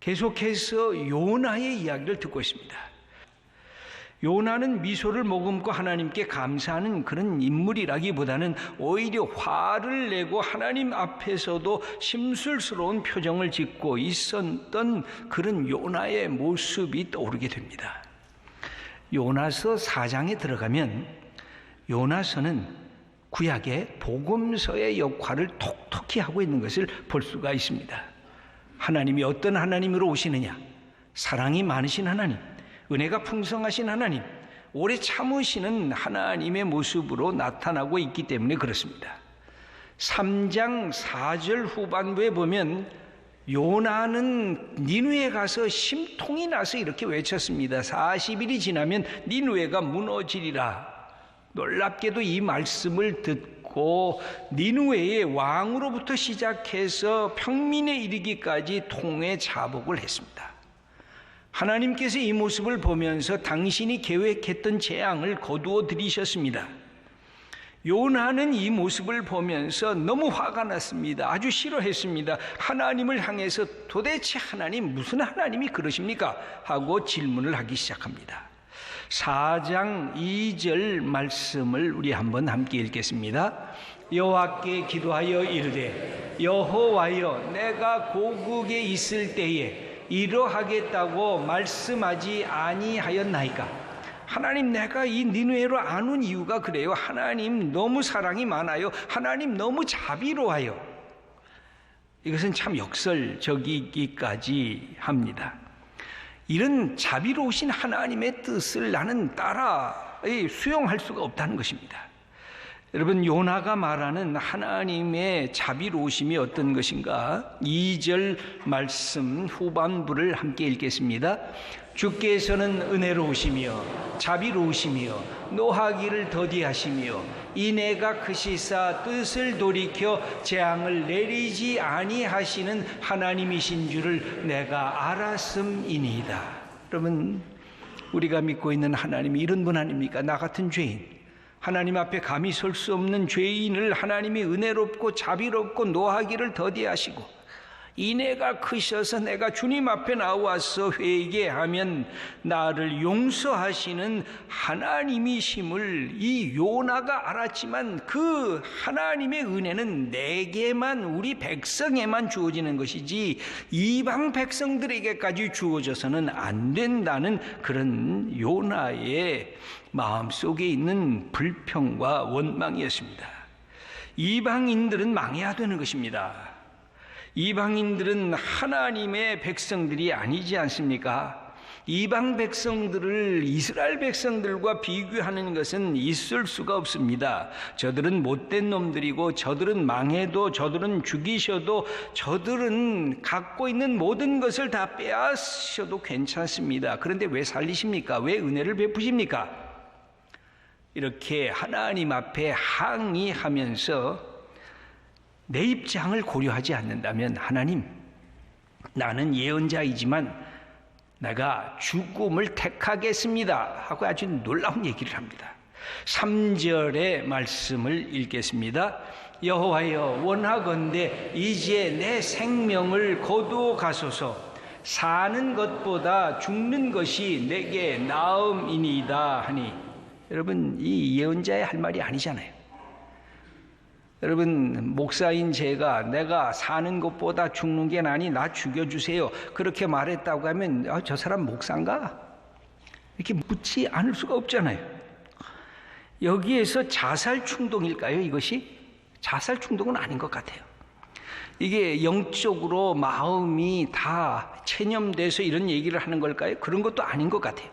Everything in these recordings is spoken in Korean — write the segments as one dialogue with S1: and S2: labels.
S1: 계속해서 요나의 이야기를 듣고 있습니다. 요나는 미소를 머금고 하나님께 감사하는 그런 인물이라기보다는 오히려 화를 내고 하나님 앞에서도 심술스러운 표정을 짓고 있었던 그런 요나의 모습이 떠오르게 됩니다. 요나서 4장에 들어가면 요나서는 구약의 복음서의 역할을 톡톡히 하고 있는 것을 볼 수가 있습니다. 하나님이 어떤 하나님으로 오시느냐? 사랑이 많으신 하나님, 은혜가 풍성하신 하나님, 오래 참으시는 하나님의 모습으로 나타나고 있기 때문에 그렇습니다. 3장 4절 후반부에 보면 요나는 니느웨에 가서 심통이 나서 이렇게 외쳤습니다. 40일이 지나면 니느웨가 무너지리라. 놀랍게도 이 말씀을 듣고 니느웨의 왕으로부터 시작해서 평민에 이르기까지 통회 자복을 했습니다. 하나님께서 이 모습을 보면서 당신이 계획했던 재앙을 거두어 들이셨습니다. 요나는 이 모습을 보면서 너무 화가 났습니다. 아주 싫어했습니다. 하나님을 향해서 도대체 하나님, 무슨 하나님이 그러십니까? 하고 질문을 하기 시작합니다. 4장 2절 말씀을 우리 한번 함께 읽겠습니다. 여호와께 기도하여 이르되 여호와여, 내가 고국에 있을 때에 이러하겠다고 말씀하지 아니하였나이까? 하나님, 내가 이 니느웨로 안 온 이유가 그래요. 하나님 너무 사랑이 많아요. 하나님 너무 자비로워요. 이것은 참 역설적이기까지 합니다. 이런 자비로우신 하나님의 뜻을 나는 따라 수용할 수가 없다는 것입니다. 여러분, 요나가 말하는 하나님의 자비로우심이 어떤 것인가? 2절 말씀 후반부를 함께 읽겠습니다. 주께서는 은혜로우시며 자비로우시며 노하기를 더디하시며 인애가 크시사 뜻을 돌이켜 재앙을 내리지 아니하시는 하나님이신 줄을 내가 알았음이니이다. 여러분, 우리가 믿고 있는 하나님이 이런 분 아닙니까? 나 같은 죄인, 하나님 앞에 감히 설 수 없는 죄인을 하나님이 은혜롭고 자비롭고 노하기를 더디하시고 인애가 크셔서 내가 주님 앞에 나와서 회개하면 나를 용서하시는 하나님이심을 이 요나가 알았지만 그 하나님의 은혜는 내게만, 우리 백성에만 주어지는 것이지 이방 백성들에게까지 주어져서는 안 된다는 그런 요나의 마음속에 있는 불평과 원망이었습니다. 이방인들은 망해야 되는 것입니다. 이방인들은 하나님의 백성들이 아니지 않습니까? 이방 백성들을 이스라엘 백성들과 비교하는 것은 있을 수가 없습니다. 저들은 못된 놈들이고, 저들은 망해도, 저들은 죽이셔도, 저들은 갖고 있는 모든 것을 다 빼앗으셔도 괜찮습니다. 그런데 왜 살리십니까? 왜 은혜를 베푸십니까? 이렇게 하나님 앞에 항의하면서 내 입장을 고려하지 않는다면, 하나님, 나는 예언자이지만 내가 죽음을 택하겠습니다 하고 아주 놀라운 얘기를 합니다. 3절의 말씀을 읽겠습니다. 여호와여, 원하건대 이제 내 생명을 거두어 가소서. 사는 것보다 죽는 것이 내게 나음이니이다 하니. 여러분, 이 예언자의 할 말이 아니잖아요. 여러분, 목사인 제가 내가 사는 것보다 죽는 게 나니 나 죽여주세요, 그렇게 말했다고 하면 저 사람 목사인가? 이렇게 묻지 않을 수가 없잖아요. 여기에서 자살 충동일까요? 이것이? 자살 충동은 아닌 것 같아요. 이게 영적으로 마음이 다 체념돼서 이런 얘기를 하는 걸까요? 그런 것도 아닌 것 같아요.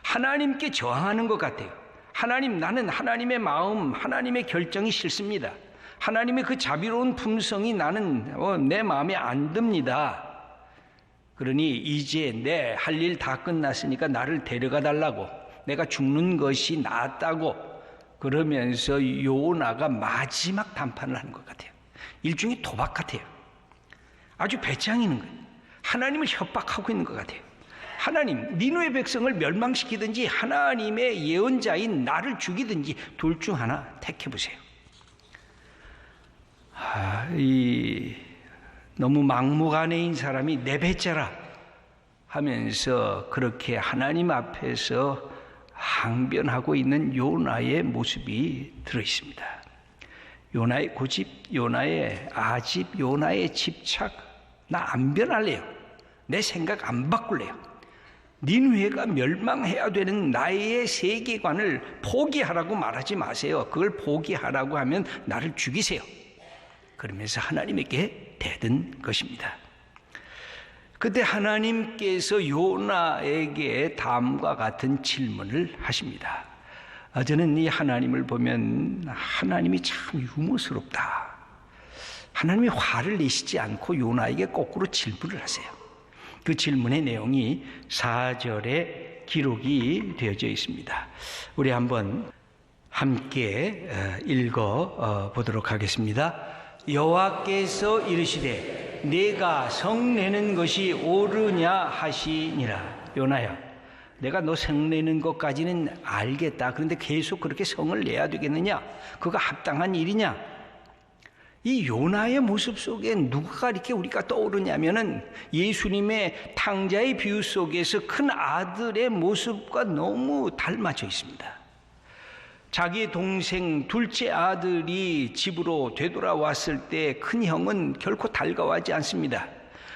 S1: 하나님께 저항하는 것 같아요. 하나님, 나는 하나님의 마음, 하나님의 결정이 싫습니다. 하나님의 그 자비로운 품성이 나는 내 마음에 안 듭니다. 그러니 이제 내 할 일 다 끝났으니까 나를 데려가 달라고, 내가 죽는 것이 낫다고 그러면서 요나가 마지막 담판을 하는 것 같아요. 일종의 도박 같아요. 아주 배짱이는 거예요. 하나님을 협박하고 있는 것 같아요. 하나님, 니느웨 백성을 멸망시키든지 하나님의 예언자인 나를 죽이든지 둘 중 하나 택해보세요. 너무 막무가내인 사람이 내뱉자라, 하면서 그렇게 하나님 앞에서 항변하고 있는 요나의 모습이 들어 있습니다. 요나의 고집, 요나의 아집, 요나의 집착, 나 안 변할래요. 내 생각 안 바꿀래요. 니느웨가 멸망해야 되는 나의 세계관을 포기하라고 말하지 마세요. 그걸 포기하라고 하면 나를 죽이세요. 그러면서 하나님에게 대든 것입니다. 그때 하나님께서 요나에게 다음과 같은 질문을 하십니다. 저는 이 하나님을 보면 하나님이 참 유머스럽다. 하나님이 화를 내시지 않고 요나에게 거꾸로 질문을 하세요. 그 질문의 내용이 4절에 기록이 되어져 있습니다. 우리 한번 함께 읽어 보도록 하겠습니다. 여호와께서 이르시되 내가 성내는 것이 옳으냐 하시니라. 요나야, 내가 너 성내는 것까지는 알겠다. 그런데 계속 그렇게 성을 내야 되겠느냐? 그거 합당한 일이냐? 이 요나의 모습 속에 누가 이렇게 우리가 떠오르냐면은 예수님의 탕자의 비유 속에서 큰 아들의 모습과 너무 닮아져 있습니다. 자기의 동생 둘째 아들이 집으로 되돌아왔을 때 큰 형은 결코 달가워하지 않습니다.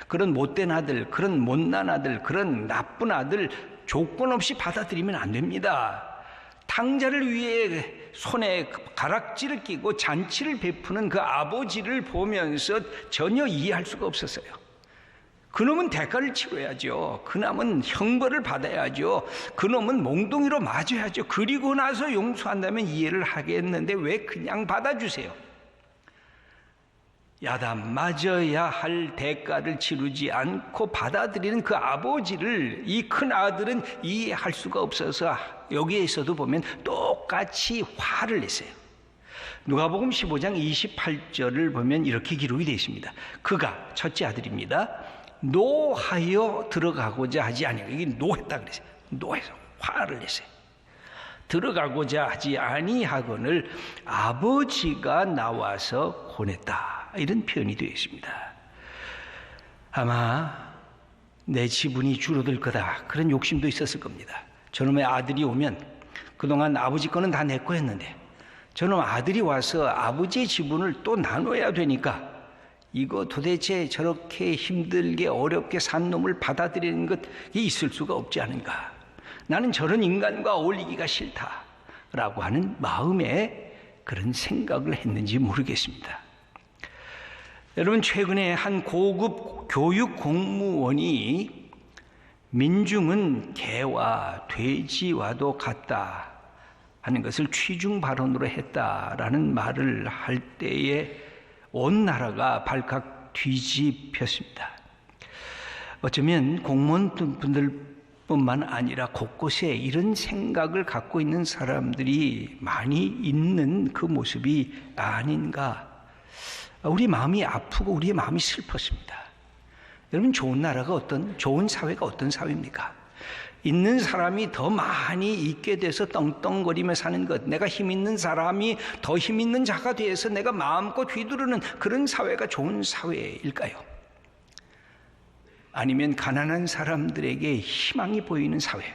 S1: 그런 못된 아들, 그런 못난 아들, 그런 나쁜 아들 조건 없이 받아들이면 안 됩니다. 탕자를 위해 손에 가락지를 끼고 잔치를 베푸는 그 아버지를 보면서 전혀 이해할 수가 없었어요. 그놈은 대가를 치러야죠. 그놈은 형벌을 받아야죠. 그놈은 몽둥이로 맞아야죠. 그리고 나서 용서한다면 이해를 하겠는데 왜 그냥 받아주세요? 야단 맞아야 할 대가를 치르지 않고 받아들이는 그 아버지를 이 큰 아들은 이해할 수가 없어서 여기에서도 보면 똑같이 화를 냈어요. 누가복음 15장 28절을 보면 이렇게 기록이 되어 있습니다. 그가 첫째 아들입니다. 노하여 들어가고자 하지 아니하고, 이게 노했다 그랬어요. 노해서 화를 냈어요. 들어가고자 하지 아니하거늘 아버지가 나와서 권했다, 이런 표현이 되어 있습니다. 아마 내 지분이 줄어들 거다, 그런 욕심도 있었을 겁니다. 저놈의 아들이 오면 그동안 아버지 거는 다 내 거였는데 저놈 아들이 와서 아버지의 지분을 또 나눠야 되니까 이거 도대체 저렇게 힘들게 어렵게 산 놈을 받아들이는 것이 있을 수가 없지 않은가. 나는 저런 인간과 어울리기가 싫다라고 하는 마음에 그런 생각을 했는지 모르겠습니다. 여러분, 최근에 한 고급 교육 공무원이 민중은 개와 돼지와도 같다 하는 것을 취중 발언으로 했다라는 말을 할 때에 온 나라가 발칵 뒤집혔습니다. 어쩌면 공무원분들뿐만 아니라 곳곳에 이런 생각을 갖고 있는 사람들이 많이 있는 그 모습이 아닌가. 우리 마음이 아프고 우리의 마음이 슬펐습니다. 여러분, 좋은 나라가 좋은 사회가 어떤 사회입니까? 있는 사람이 더 많이 있게 돼서 떵떵거리며 사는 것, 내가 힘 있는 사람이 더 힘 있는 자가 돼서 내가 마음껏 휘두르는 그런 사회가 좋은 사회일까요? 아니면 가난한 사람들에게 희망이 보이는 사회,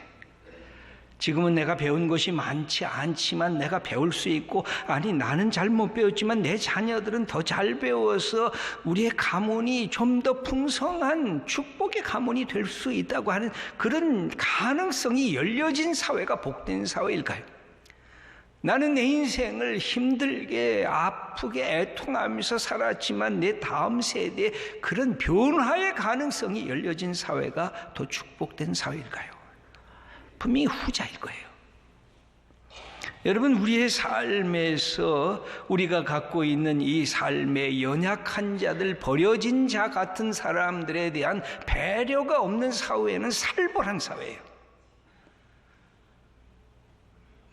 S1: 지금은 내가 배운 것이 많지 않지만 내가 배울 수 있고, 아니 나는 잘 못 배웠지만 내 자녀들은 더 잘 배워서 우리의 가문이 좀 더 풍성한 축복의 가문이 될 수 있다고 하는 그런 가능성이 열려진 사회가 복된 사회일까요? 나는 내 인생을 힘들게 아프게 애통하면서 살았지만 내 다음 세대에 그런 변화의 가능성이 열려진 사회가 더 축복된 사회일까요? 분명히 후자일 거예요. 여러분, 우리의 삶에서 우리가 갖고 있는 이 삶의 연약한 자들, 버려진 자 같은 사람들에 대한 배려가 없는 사회는 살벌한 사회예요.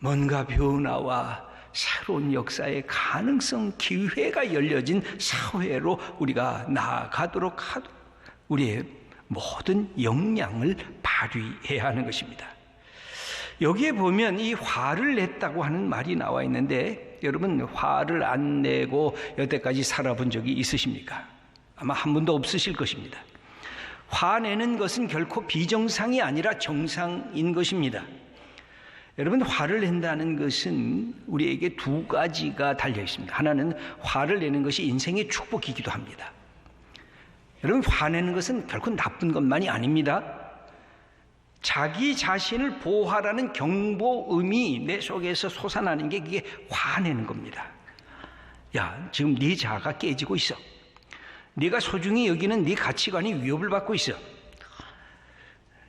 S1: 뭔가 변화와 새로운 역사의 가능성, 기회가 열려진 사회로 우리가 나아가도록 하도록 우리의 모든 역량을 발휘해야 하는 것입니다. 여기에 보면 이 화를 냈다고 하는 말이 나와 있는데, 여러분, 화를 안 내고 여태까지 살아본 적이 있으십니까? 아마 한 번도 없으실 것입니다. 화내는 것은 결코 비정상이 아니라 정상인 것입니다. 여러분, 화를 낸다는 것은 우리에게 두 가지가 달려 있습니다. 하나는 화를 내는 것이 인생의 축복이기도 합니다. 여러분, 화내는 것은 결코 나쁜 것만이 아닙니다. 자기 자신을 보호하라는 경보음이 내 속에서 솟아나는 게 그게 화내는 겁니다. 야, 지금 네 자아가 깨지고 있어. 네가 소중히 여기는 네 가치관이 위협을 받고 있어.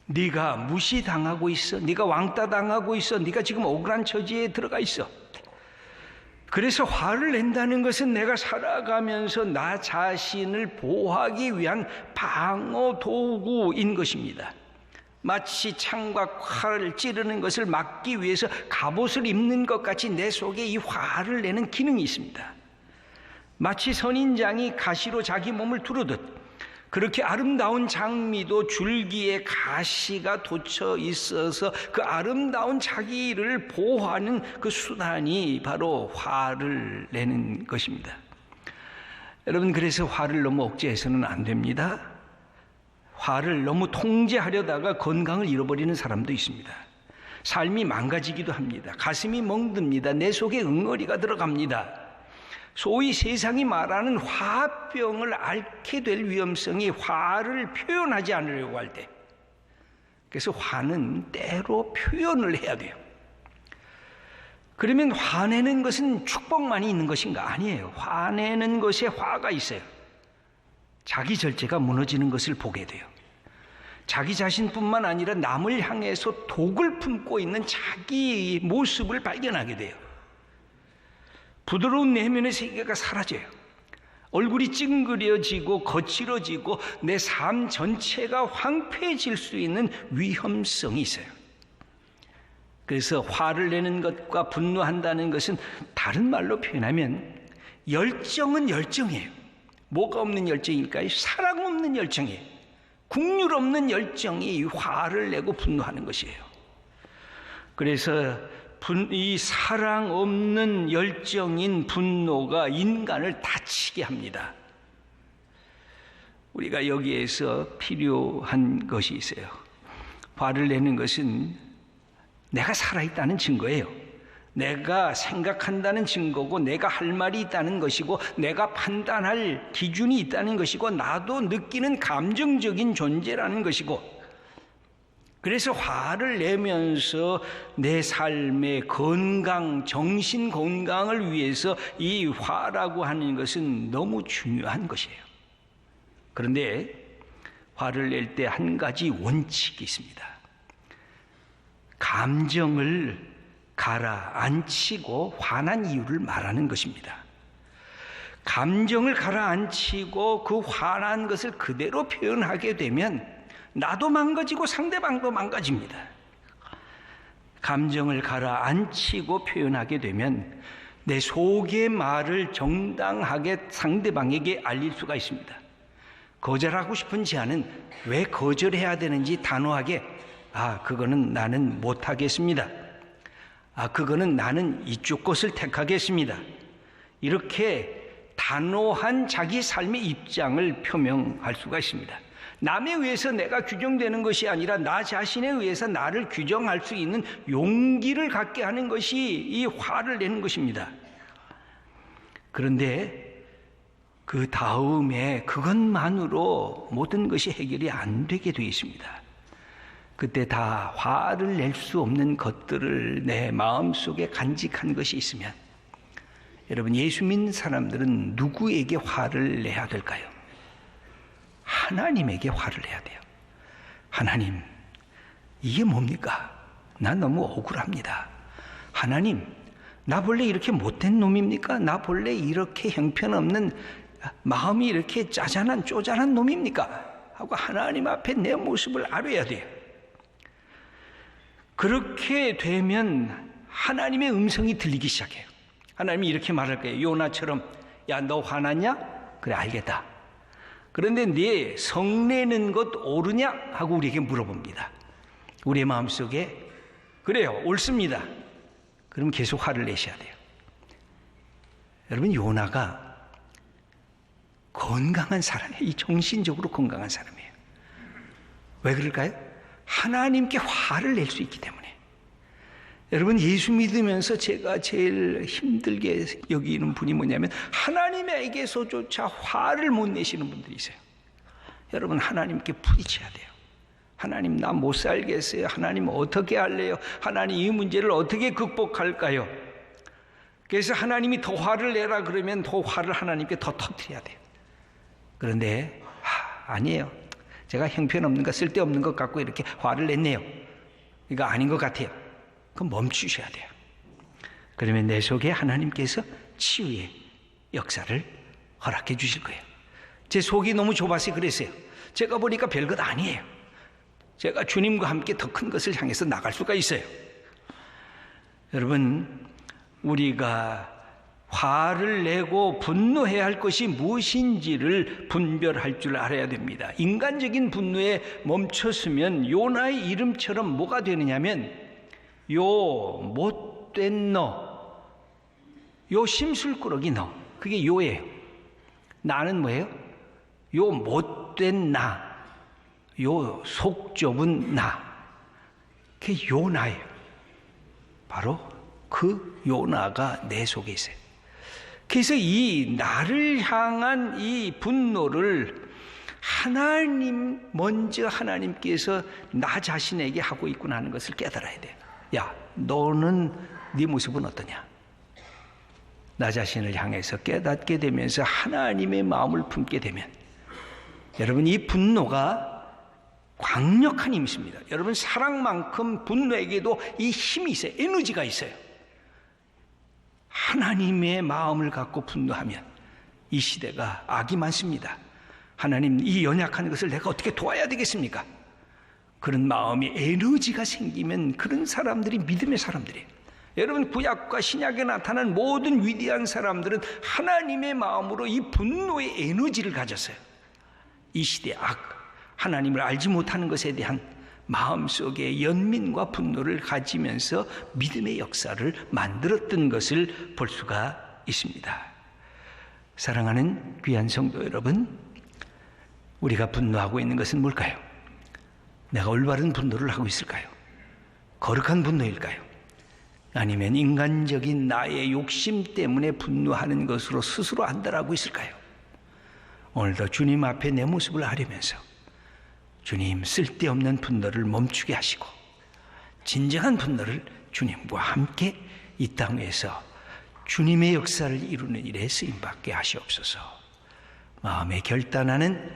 S1: 네가 무시당하고 있어. 네가 왕따 당하고 있어. 네가 지금 억울한 처지에 들어가 있어. 그래서 화를 낸다는 것은 내가 살아가면서 나 자신을 보호하기 위한 방어 도구인 것입니다. 마치 창과 칼을 찌르는 것을 막기 위해서 갑옷을 입는 것 같이 내 속에 이 화를 내는 기능이 있습니다. 마치 선인장이 가시로 자기 몸을 두르듯 그렇게 아름다운 장미도 줄기에 가시가 돋쳐 있어서 그 아름다운 자기를 보호하는 그 수단이 바로 화를 내는 것입니다. 여러분, 그래서 화를 너무 억제해서는 안 됩니다. 화를 너무 통제하려다가 건강을 잃어버리는 사람도 있습니다. 삶이 망가지기도 합니다. 가슴이 멍듭니다. 내 속에 응어리가 들어갑니다. 소위 세상이 말하는 화병을 앓게 될 위험성이 화를 표현하지 않으려고 할 때, 그래서 화는 때로 표현을 해야 돼요. 그러면 화내는 것은 축복만이 있는 것인가? 아니에요. 화내는 것에 화가 있어요. 자기 절제가 무너지는 것을 보게 돼요. 자기 자신뿐만 아니라 남을 향해서 독을 품고 있는 자기 모습을 발견하게 돼요. 부드러운 내면의 세계가 사라져요. 얼굴이 찡그려지고 거칠어지고 내 삶 전체가 황폐해질 수 있는 위험성이 있어요. 그래서 화를 내는 것과 분노한다는 것은 다른 말로 표현하면 열정은 열정이에요. 뭐가 없는 열정일까요? 사랑 없는 열정이에요. 국률 없는 열정이 화를 내고 분노하는 것이에요. 그래서 이 사랑 없는 열정인 분노가 인간을 다치게 합니다. 우리가 여기에서 필요한 것이 있어요. 화를 내는 것은 내가 살아있다는 증거예요. 내가 생각한다는 증거고, 내가 할 말이 있다는 것이고, 내가 판단할 기준이 있다는 것이고, 나도 느끼는 감정적인 존재라는 것이고, 그래서 화를 내면서 내 삶의 건강, 정신 건강을 위해서 이 화라고 하는 것은 너무 중요한 것이에요. 그런데 화를 낼 때 한 가지 원칙이 있습니다. 감정을 가라앉히고 화난 이유를 말하는 것입니다. 감정을 가라앉히고 그 화난 것을 그대로 표현하게 되면 나도 망가지고 상대방도 망가집니다. 감정을 가라앉히고 표현하게 되면 내 속의 말을 정당하게 상대방에게 알릴 수가 있습니다. 거절하고 싶은 제안은 왜 거절해야 되는지 단호하게, 그거는 나는 못하겠습니다. 그거는 나는 이쪽 것을 택하겠습니다. 이렇게 단호한 자기 삶의 입장을 표명할 수가 있습니다. 남에 의해서 내가 규정되는 것이 아니라 나 자신에 의해서 나를 규정할 수 있는 용기를 갖게 하는 것이 이 화를 내는 것입니다. 그런데 그 다음에 그것만으로 모든 것이 해결이 안 되게 되어 있습니다. 그때 다 화를 낼 수 없는 것들을 내 마음속에 간직한 것이 있으면, 여러분, 예수 믿는 사람들은 누구에게 화를 내야 될까요? 하나님에게 화를 내야 돼요. 하나님, 이게 뭡니까? 난 너무 억울합니다. 하나님, 나 본래 이렇게 못된 놈입니까? 나 본래 이렇게 형편없는, 마음이 이렇게 짜잔한 쪼잔한 놈입니까? 하고 하나님 앞에 내 모습을 알아야 돼요. 그렇게 되면 하나님의 음성이 들리기 시작해요. 하나님이 이렇게 말할 거예요. 요나처럼, 야, 너 화났냐? 그래, 알겠다. 그런데 네 성내는 것 옳으냐? 하고 우리에게 물어봅니다. 우리의 마음속에, 그래요, 옳습니다. 그럼 계속 화를 내셔야 돼요. 여러분, 요나가 건강한 사람이에요. 이 정신적으로 건강한 사람이에요. 왜 그럴까요? 하나님께 화를 낼 수 있기 때문에. 여러분, 예수 믿으면서 제가 제일 힘들게 여기는 분이 뭐냐면 하나님에게서조차 화를 못 내시는 분들이 있어요. 여러분, 하나님께 부딪혀야 돼요. 하나님, 나 못 살겠어요. 하나님, 어떻게 할래요? 하나님, 이 문제를 어떻게 극복할까요? 그래서 하나님이 더 화를 내라 그러면 더 화를 하나님께 더 터뜨려야 돼요. 그런데 아니에요. 제가 형편없는 것, 쓸데없는 것 갖고 이렇게 화를 냈네요. 이거 아닌 것 같아요. 그럼 멈추셔야 돼요. 그러면 내 속에 하나님께서 치유의 역사를 허락해 주실 거예요. 제 속이 너무 좁아서 그랬어요. 제가 보니까 별것 아니에요. 제가 주님과 함께 더 큰 것을 향해서 나갈 수가 있어요. 여러분, 우리가 화를 내고 분노해야 할 것이 무엇인지를 분별할 줄 알아야 됩니다. 인간적인 분노에 멈췄으면 요나의 이름처럼 뭐가 되느냐면 요 못된 너, 요 심술꾸러기 너, 그게 요예요. 나는 뭐예요? 요 못된 나, 요 속 좁은 나, 그게 요나예요. 바로 그 요나가 내 속에 있어요. 그래서 이 나를 향한 이 분노를 먼저 하나님께서 나 자신에게 하고 있구나 하는 것을 깨달아야 돼요. 야, 너는 네 모습은 어떠냐? 나 자신을 향해서 깨닫게 되면서 하나님의 마음을 품게 되면, 여러분, 이 분노가 강력한 힘이 있습니다. 여러분, 사랑만큼 분노에게도 이 힘이 있어요. 에너지가 있어요. 하나님의 마음을 갖고 분노하면 이 시대가 악이 많습니다. 하나님, 이 연약한 것을 내가 어떻게 도와야 되겠습니까? 그런 마음이 에너지가 생기면 그런 사람들이 믿음의 사람들이에요. 여러분, 구약과 신약에 나타난 모든 위대한 사람들은 하나님의 마음으로 이 분노의 에너지를 가졌어요. 이 시대 악, 하나님을 알지 못하는 것에 대한 마음속에 연민과 분노를 가지면서 믿음의 역사를 만들었던 것을 볼 수가 있습니다. 사랑하는 귀한 성도 여러분, 우리가 분노하고 있는 것은 뭘까요? 내가 올바른 분노를 하고 있을까요? 거룩한 분노일까요? 아니면 인간적인 나의 욕심 때문에 분노하는 것으로 스스로 안달하고 있을까요? 오늘도 주님 앞에 내 모습을 아뢰면서 주님, 쓸데없는 분노를 멈추게 하시고 진정한 분노를 주님과 함께 이 땅에서 주님의 역사를 이루는 일에 쓰임받게 하시옵소서. 마음에 결단하는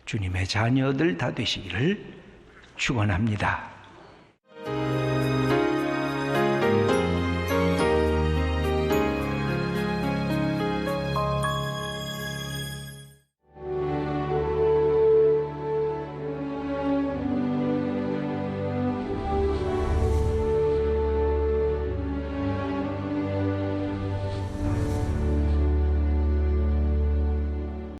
S1: 주님의 자녀들 다 되시기를 축원합니다.